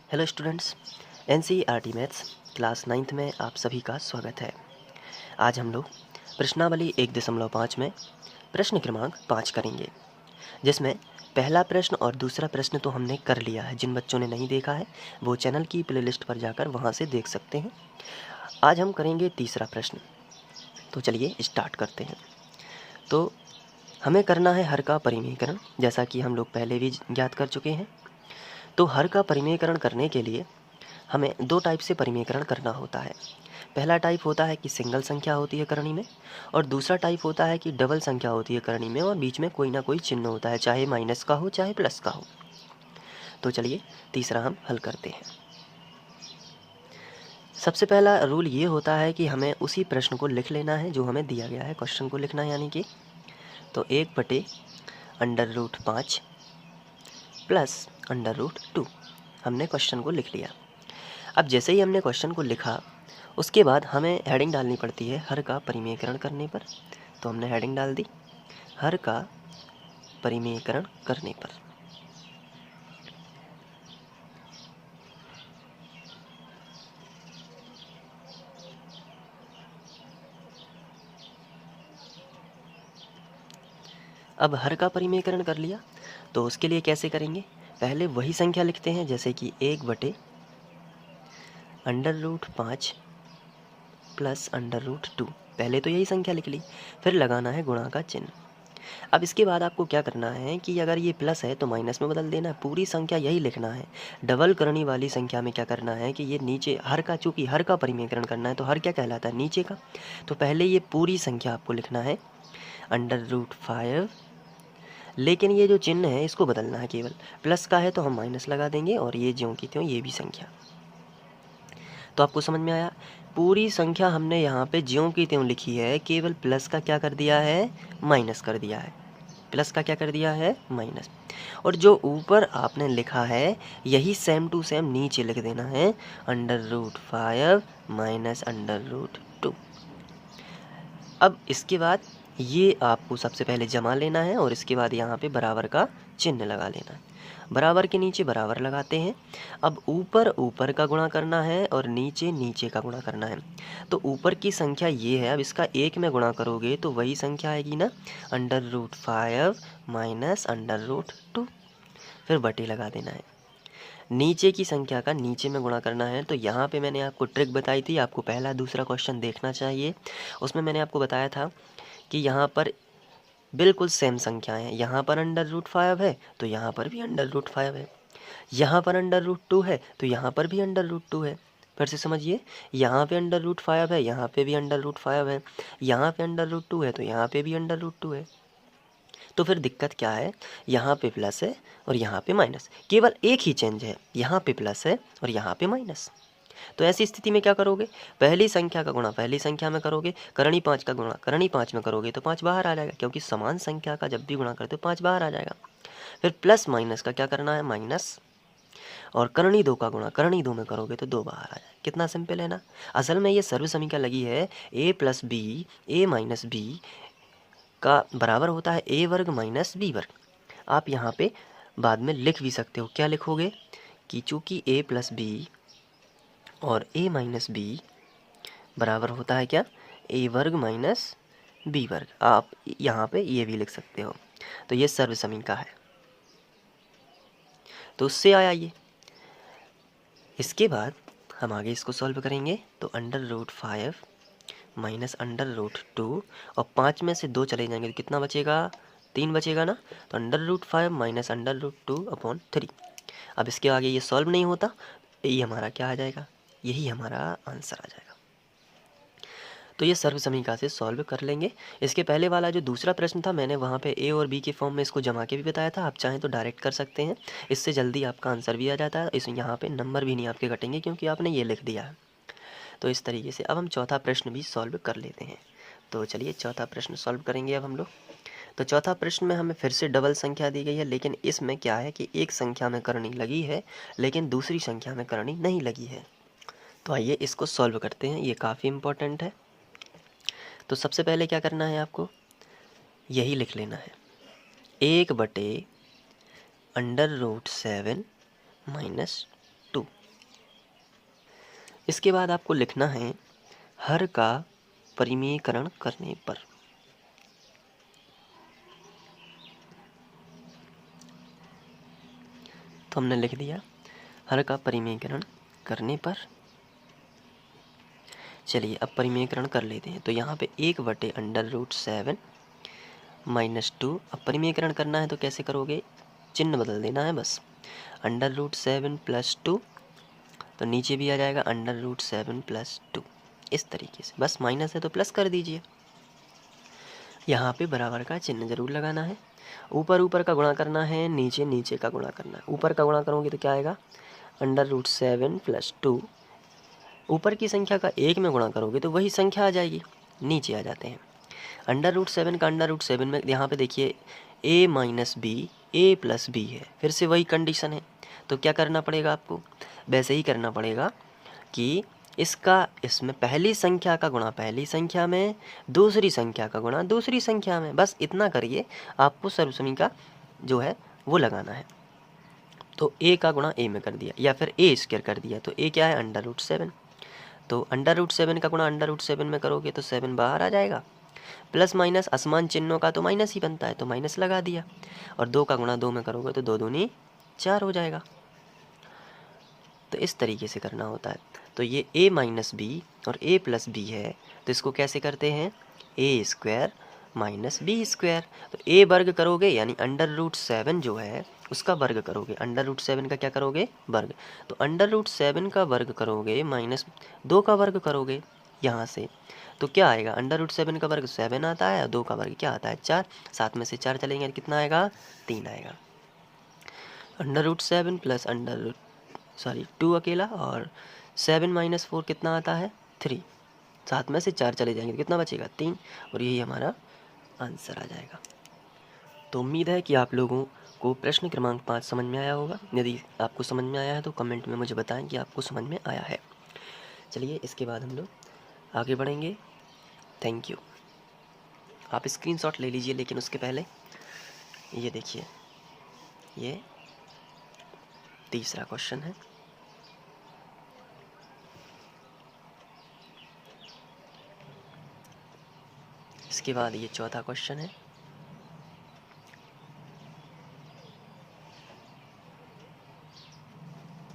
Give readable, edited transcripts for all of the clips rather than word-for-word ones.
Hello students, NCERT maths class 9th में आप सभी का स्वागत है। आज हम लोग प्रश्नावली 1.5 में प्रश्न क्रमांक 5 करेंगे, जिसमें पहला प्रश्न और दूसरा प्रश्न तो हमने कर लिया है। जिन बच्चों ने नहीं देखा है वो चैनल की प्लेलिस्ट पर जाकर वहाँ से देख सकते हैं। आज हम करेंगे तीसरा प्रश्न, तो चलिए स्टार्ट करते हैं। तो हमें करना है हर का परिमेयकरण, जैसा कि हम लोग पहले भी ज्ञात कर चुके हैं। तो हर का परिमेयकरण करने के लिए हमें दो टाइप से परिमेयकरण करना होता है। पहला टाइप होता है कि सिंगल संख्या होती है करनी में, और दूसरा टाइप होता है कि डबल संख्या होती है करनी में और बीच में कोई ना कोई चिन्ह होता है, चाहे माइनस का हो चाहे प्लस का हो। तो चलिए तीसरा हम हल करते हैं। सबसे पहला रूल ये होता है कि हमें उसी प्रश्न को लिख लेना है जो हमें दिया गया है, क्वेश्चन को लिखना है, यानी कि तो 1/√5 प्लस √2 हमने क्वेश्चन को लिख लिया। अब जैसे ही हमने क्वेश्चन को लिखा उसके बाद हमें हेडिंग डालनी पड़ती है हर का परिमेयकरण करने पर। तो हमने हेडिंग डाल दी हर का परिमेयकरण करने पर। अब हर का परिमेयकरण कर लिया तो उसके लिए कैसे करेंगे, पहले वही संख्या लिखते हैं, जैसे कि 1/√5 प्लस √2। पहले तो यही संख्या लिख ली, फिर लगाना है गुणा का चिन्ह। अब इसके बाद आपको क्या करना है कि अगर ये प्लस है तो माइनस में बदल देना है, पूरी संख्या यही लिखना है। डबल करनी वाली संख्या में क्या करना है कि ये नीचे हर का, चूँकि हर का परिमेयकरण करना है तो हर क्या कहलाता है, नीचे का। तो पहले ये पूरी संख्या आपको लिखना है √5, लेकिन ये जो चिन्ह है इसको बदलना है। केवल प्लस का है तो हम माइनस लगा देंगे, और ये ज्यों की त्यों ये भी संख्या। तो आपको समझ में आया, पूरी संख्या हमने यहाँ पे ज्यों की त्यों लिखी है, केवल प्लस का क्या कर दिया है, माइनस कर दिया है। प्लस का क्या कर दिया है, माइनस। और जो ऊपर आपने लिखा है यही सेम टू सेम नीचे लिख देना है, √5 माइनस √2। अब इसके बाद ये आपको सबसे पहले जमा लेना है और इसके बाद यहाँ पे बराबर का चिन्ह लगा लेना है। बराबर के नीचे बराबर लगाते हैं। अब ऊपर ऊपर का गुणा करना है और नीचे नीचे का गुणा करना है। तो ऊपर की संख्या ये है, अब इसका 1 में गुणा करोगे तो वही संख्या आएगी ना, √5 माइनस √2, फिर बटे लगा देना है। नीचे की संख्या का नीचे में गुणा करना है। तो यहाँ पे मैंने आपको ट्रिक बताई थी, आपको पहला दूसरा क्वेश्चन देखना चाहिए। उसमें मैंने आपको बताया था कि यहाँ पर बिल्कुल सेम संख्याएं हैं, यहाँ पर √5 है तो यहाँ पर भी √5 है, यहाँ पर √2 है तो यहाँ पर भी √2 है। फिर से समझिए, यहाँ पे √5 है, यहाँ पे भी √5 है, यहाँ पे √2 है तो यहाँ पे भी √2 है। तो फिर दिक्कत क्या है, यहाँ पे प्लस है और यहाँ पे माइनस, केवल एक ही चेंज है, यहाँ पे प्लस है और यहाँ पे माइनस। तो ऐसी स्थिति में क्या करोगे, पहली संख्या का गुणा पहली संख्या में करोगे, करणी 5 का गुणा करणी 5 में करोगे तो 5 बाहर आ जाएगा, क्योंकि समान संख्या का जब भी गुणा करते हो 5 बाहर आ जाएगा। फिर प्लस माइनस का क्या करना है, माइनस, और करणी 2 का गुणा करणी 2 में करोगे तो 2 बाहर आ जाएगा। कितना सिंपल है ना। असल में ये सर्व समीकरण लगी है a + b a - b का बराबर होता है a वर्ग माइनस b वर्ग। आप यहाँ पे बाद में लिख भी सकते हो, क्या लिखोगे कि चूँकि a + b और a - b बराबर होता है क्या, a वर्ग माइनस b वर्ग। आप यहाँ पे ये भी लिख सकते हो। तो ये सर्व समीकरण है, तो उससे आया ये। इसके बाद हम आगे इसको सॉल्व करेंगे। तो √5 माइनस √2, और 5 में से 2 चले जाएंगे तो कितना बचेगा, 3 बचेगा ना। तो √5 माइनस √2/3। अब इसके आगे ये सॉल्व नहीं होता, ये हमारा क्या आ जाएगा, यही हमारा आंसर आ जाएगा। तो ये सर्व समीकरण से सॉल्व कर लेंगे। इसके पहले वाला जो दूसरा प्रश्न था मैंने वहाँ पे ए और बी के फॉर्म में इसको जमा के भी बताया था, आप चाहें तो डायरेक्ट कर सकते हैं, इससे जल्दी आपका आंसर भी आ जाता है। इस यहाँ पे नंबर भी नहीं आपके कटेंगे क्योंकि आपने ये लिख दिया है। तो इस तरीके से अब हम चौथा प्रश्न भी सॉल्व कर लेते हैं। तो चलिए चौथा प्रश्न सॉल्व करेंगे अब हम लोग। तो चौथा प्रश्न में हमें फिर से डबल संख्या दी गई है, लेकिन इसमें क्या है कि एक संख्या में करनी लगी है लेकिन दूसरी संख्या में करनी नहीं लगी है। तो आइए इसको सॉल्व करते हैं, ये काफ़ी इम्पोर्टेंट है। तो सबसे पहले क्या करना है, आपको यही लिख लेना है 1/√7 - 2। इसके बाद आपको लिखना है हर का परिमेयकरण करने पर। तो हमने लिख दिया हर का परिमेयकरण करने पर। चलिए अब परिमेयकरण कर लेते हैं। तो यहाँ पे 1/√7 -2। अब परिमेयकरण करना है तो कैसे करोगे, चिन्ह बदल देना है बस। √7 + 2, तो नीचे भी आ जाएगा √7 + 2। इस तरीके से, बस माइनस है तो प्लस कर दीजिए। यहाँ पे बराबर का चिन्ह जरूर लगाना है। ऊपर ऊपर का गुणा करना है, नीचे नीचे का गुणा करना है। ऊपर का गुणा करोगे तो क्या आएगा, √7 + 2। ऊपर की संख्या का 1 में गुणा करोगे तो वही संख्या आ जाएगी। नीचे आ जाते हैं। √7 का √7 में यहाँ पे देखिए a - b a + b है, फिर से वही कंडीशन है। तो क्या करना पड़ेगा आपको, वैसे ही करना पड़ेगा कि इसमें पहली संख्या का गुणा पहली संख्या में, दूसरी संख्या का गुणा दूसरी संख्या में, बस इतना करिए। आपको सर्वसमी का जो है वो लगाना है। तो a का गुणा a में कर दिया या फिर a² कर दिया, तो a क्या है, √7। तो √7 का गुणा √7 में करोगे तो 7 बाहर आ जाएगा। प्लस माइनस असमान चिन्हों का तो माइनस ही बनता है, तो माइनस लगा दिया। और 2 का गुणा 2 में करोगे तो 2 दूनी 4 हो जाएगा। तो इस तरीके से करना होता है। तो ये a - b और a + b है, तो इसको कैसे करते हैं, a² - b²। तो a वर्ग करोगे यानी √7 जो है उसका वर्ग करोगे। √7 का क्या करोगे, वर्ग। तो √7 का वर्ग करोगे -2 का वर्ग करोगे यहाँ से, तो क्या आएगा, √7 का वर्ग 7 आता है और 2 का वर्ग क्या आता है, 4। 7 में से 4 चलेंगे कितना आएगा, 3 आएगा। √7 प्लस 2 अकेला, और 7 - 4 कितना आता है, 3। 7 में से 4 चले जाएंगे तो कितना बचेगा, 3। और यही हमारा आंसर आ जाएगा। तो उम्मीद है कि आप लोगों को प्रश्न क्रमांक 5 समझ में आया होगा। यदि आपको समझ में आया है तो कमेंट में मुझे बताएं कि आपको समझ में आया है। चलिए इसके बाद हम लोग आगे बढ़ेंगे। Thank you. आप स्क्रीनशॉट ले लीजिए, लेकिन उसके पहले ये देखिए, ये तीसरा क्वेश्चन है। इसके बाद ये चौथा क्वेश्चन है।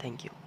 Thank you.